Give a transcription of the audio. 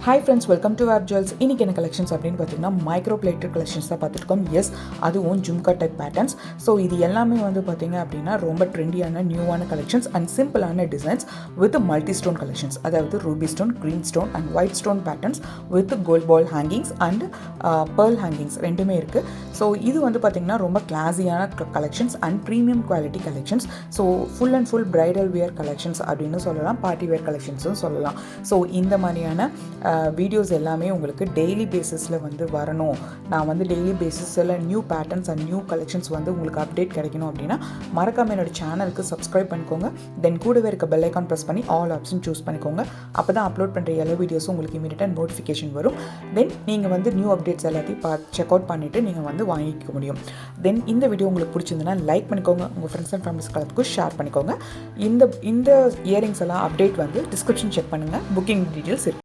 Hi friends, welcome to vape jewels. இன்றைக்கி என்ன collections அப்படின்னு பார்த்தீங்கன்னா மைக்ரோ பிளேட்டட் கலெக்ஷன்ஸ் தான் பார்த்துருக்கோம். எஸ், அதுவும் ஜும்கா டைப் பேட்டர்ன்ஸ். ஸோ இது எல்லாமே வந்து பார்த்தீங்க அப்படின்னா ரொம்ப ட்ரெண்டியான நியூவான கலெக்ஷன்ஸ் அண்ட் சிம்பிளான designs with multi stone collections. அதாவது ruby stone, green stone and white stone patterns with gold ball hangings and pearl hangings ரெண்டுமே இருக்குது. ஸோ இது வந்து பார்த்திங்கன்னா ரொம்ப கிளாஸியான collections and premium quality collections. So full and full bridal wear collections அப்படின்னு சொல்லலாம், பார்ட்டி வேர் கலெக்ஷன்ஸும் சொல்லலாம். ஸோ இந்த மாதிரியான வீடியோஸ் எல்லாமே உங்களுக்கு டெய்லி பேசிஸில் வந்து வரணும். நான் வந்து டெய்லி பேசிஸில் new patterns and new collections வந்து உங்களுக்கு அப்டேட் கிடைக்கணும் அப்படின்னா மறக்காமல் என்னோட சேனலுக்கு சப்ஸ்கிரைப் பண்ணிக்கோங்க. தென் கூடவே இருக்க பெல் ஐக்கான் ப்ரெஸ் பண்ணி ஆல் ஆப்ஷன் சூஸ் பண்ணிக்கோங்க. அப்போ தான் அப்லோட் பண்ணுற எல்லா வீடியோஸும் உங்களுக்கு இமீடியட்டாக நோட்டிஃபிகேஷன் வரும். தென் நீங்கள் வந்து நியூ அப்டேட்ஸ் எல்லாத்தையும் செக் அவுட் பண்ணிவிட்டு நீங்கள் வந்து வாங்கிக்க முடியும். தென் இந்த வீடியோ உங்களுக்கு பிடிச்சிருந்ததுன்னா லைக் பண்ணிக்கோங்க, உங்கள் ஃப்ரெண்ட்ஸ் அண்ட் ஃபேமிலிஸ் எல்லாத்துக்கும் ஷேர் பண்ணிக்கோங்க. இந்த இயரிங்ஸ் எல்லாம் அப்டேட் வந்து டிஸ்கிரிப்ஷன் செக் பண்ணுங்கள், புக்கிங் டீட்டெயில்ஸ் இருக்குது.